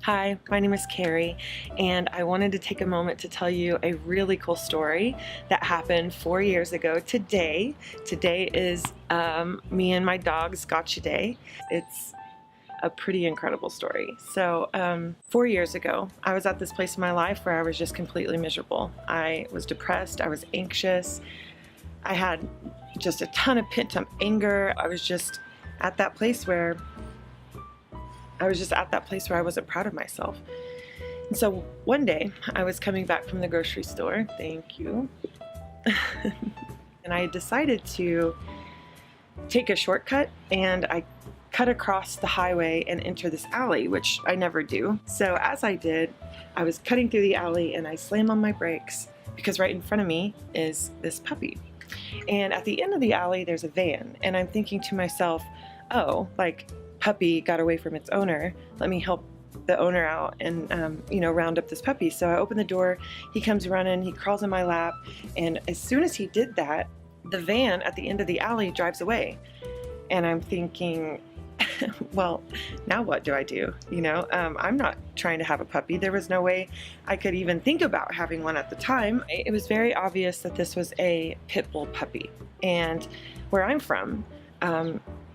Hi, my name is Keri, and I wanted to take a moment to tell you a really cool story that happened 4 years ago today. Today is me and my dog's Gotcha Day. It's a pretty incredible story. So 4 years ago, I was at this place in my life where I was just completely miserable. I was depressed, I was anxious, I had just a ton of pent-up anger. I was just at that place where I wasn't proud of myself. And so one day I was coming back from the grocery store, thank you, and I decided to take a shortcut, and I cut across the highway and enter this alley, which I never do. So as I did, I was cutting through the alley and I slammed on my brakes because right in front of me is this puppy. And at the end of the alley there's a van, and I'm thinking to myself, oh, like, puppy got away from its owner, let me help the owner out and round up this puppy. So I open the door, he comes running, he crawls in my lap, and as soon as he did that, the van at the end of the alley drives away. And I'm thinking, well, now what do I do? I'm not trying to have a puppy. There was no way I could even think about having one at the time. It was very obvious that this was a pit bull puppy, and where I'm from,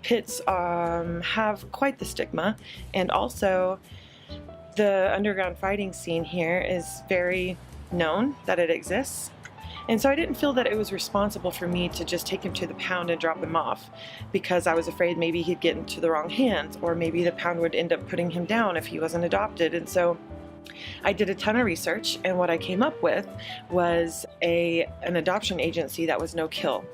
pits have quite the stigma, and also the underground fighting scene here is very known that it exists. And so I didn't feel that it was responsible for me to just take him to the pound and drop him off, because I was afraid maybe he'd get into the wrong hands, or maybe the pound would end up putting him down if he wasn't adopted. And so I did a ton of research, and what I came up with was an adoption agency that was no kill.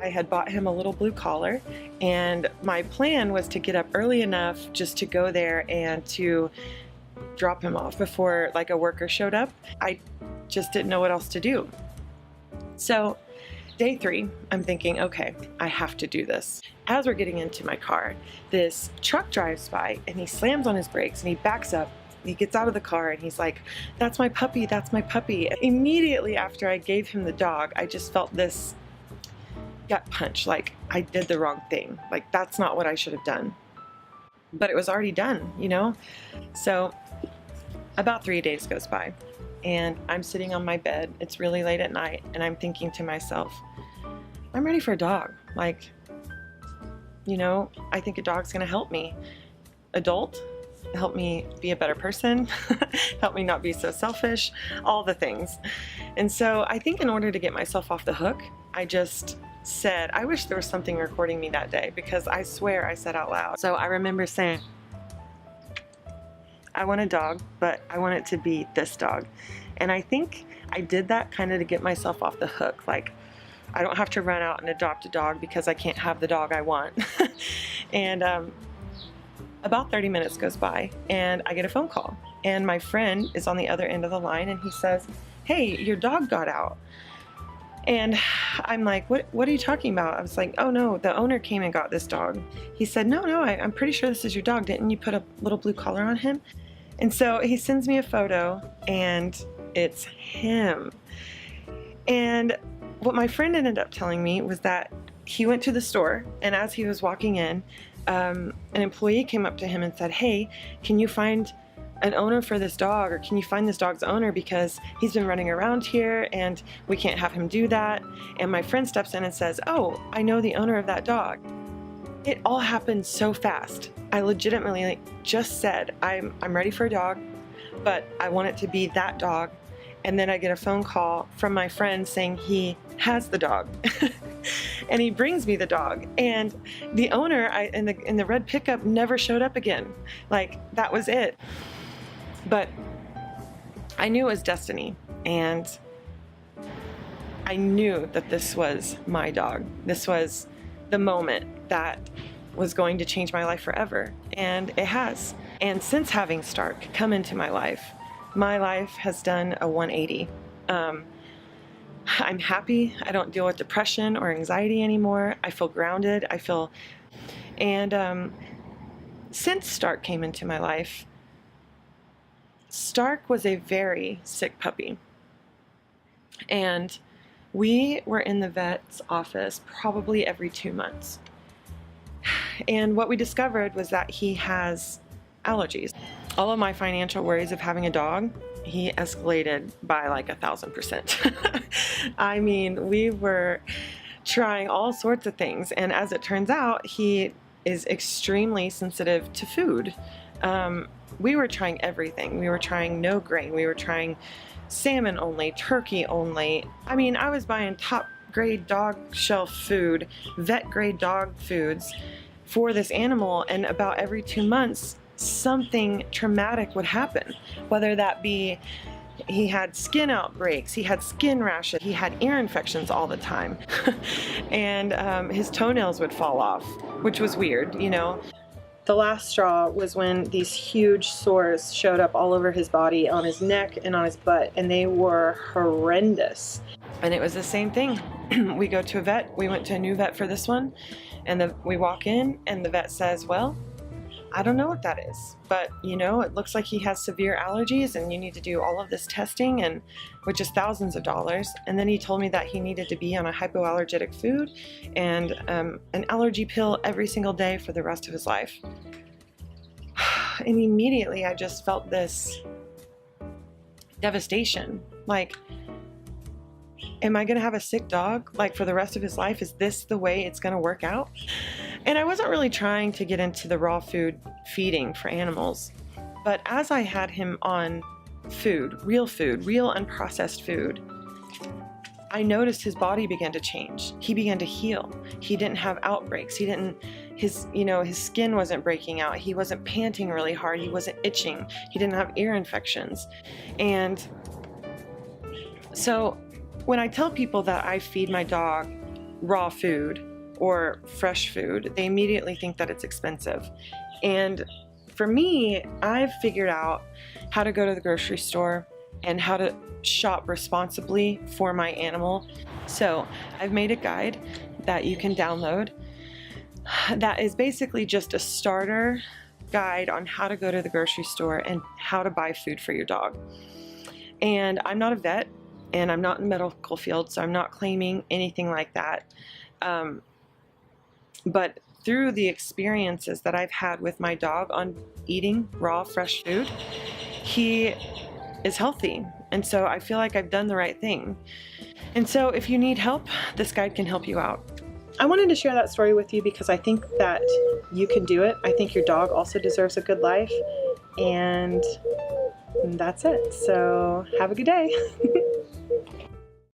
I had bought him a little blue collar, and my plan was to get up early enough just to go there and to drop him off before like a worker showed up. I just didn't know what else to do. So day 3, I'm thinking, okay, I have to do this. As we're getting into my car, this truck drives by and he slams on his brakes and he backs up. He gets out of the car and he's like, that's my puppy, that's my puppy. And immediately after I gave him the dog, I just felt this gut punch, like I did the wrong thing. Like, that's not what I should have done. But it was already done, So about 3 days goes by, and I'm sitting on my bed. It's really late at night, and I'm thinking to myself, I'm ready for a dog. Like, I think a dog's gonna help me. Adult, help me be a better person, help me not be so selfish, all the things. And so I think in order to get myself off the hook, I just said, I wish there was something recording me that day, because I swear I said out loud. So I remember saying, I want a dog, but I want it to be this dog. And I think I did that kind of to get myself off the hook. Like, I don't have to run out and adopt a dog because I can't have the dog I want. And about 30 minutes goes by and I get a phone call, and my friend is on the other end of the line, and he says, hey, your dog got out. And I'm like, what are you talking about? I was like, oh no, the owner came and got this dog. He said, no, I'm pretty sure this is your dog. Didn't you put a little blue collar on him? And so he sends me a photo, and it's him. And what my friend ended up telling me was that he went to the store, and as he was walking in, an employee came up to him and said, hey, can you find an owner for this dog, or can you find this dog's owner, because he's been running around here and we can't have him do that. And my friend steps in and says, oh, I know the owner of that dog. It all happened so fast. I legitimately just said, I'm ready for a dog, but I want it to be that dog. And then I get a phone call from my friend saying he has the dog. And he brings me the dog, and the owner in the red pickup never showed up again. Like, that was it. But I knew it was destiny, and I knew that this was my dog. This was the moment that was going to change my life forever, and it has. And since having Stark come into my life has done a 180. I'm happy. I don't deal with depression or anxiety anymore. I feel grounded. And since Stark came into my life, Stark was a very sick puppy, and we were in the vet's office probably every 2 months. And what we discovered was that he has allergies. all of my financial worries of having a dog, he escalated by like 1,000%. I mean, we were trying all sorts of things, and as it turns out, he is extremely sensitive to food. We were trying everything. We were trying no grain. We were trying salmon only, turkey only. I mean, I was buying top grade dog shelf food, vet grade dog foods for this animal, and about every 2 months something traumatic would happen, whether that be he had skin outbreaks, he had skin rashes, he had ear infections all the time, and his toenails would fall off, which was weird, you know. The last straw was when these huge sores showed up all over his body, on his neck and on his butt, and they were horrendous. And it was the same thing. We go to a vet, we went to a new vet for this one, and we walk in and the vet says, well, I don't know what that is, but you know, it looks like he has severe allergies and you need to do all of this testing, and which is thousands of dollars. And then he told me that he needed to be on a hypoallergenic food and an allergy pill every single day for the rest of his life. And immediately I just felt this devastation. Like, am I gonna have a sick dog like for the rest of his life? Is this the way it's gonna work out? And I wasn't really trying to get into the raw food feeding for animals, but as I had him on food, real unprocessed food, I noticed his body began to change. He began to heal. He didn't have outbreaks. His skin wasn't breaking out. He wasn't panting really hard. He wasn't itching. He didn't have ear infections. And so when I tell people that I feed my dog raw food or fresh food, they immediately think that it's expensive. And for me, I've figured out how to go to the grocery store and how to shop responsibly for my animal. So I've made a guide that you can download that is basically just a starter guide on how to go to the grocery store and how to buy food for your dog. And I'm not a vet, and I'm not in the medical field, so I'm not claiming anything like that. But through the experiences that I've had with my dog on eating raw, fresh food, he is healthy. And so I feel like I've done the right thing. And so if you need help, this guide can help you out. I wanted to share that story with you because I think that you can do it. I think your dog also deserves a good life. And that's it. So have a good day.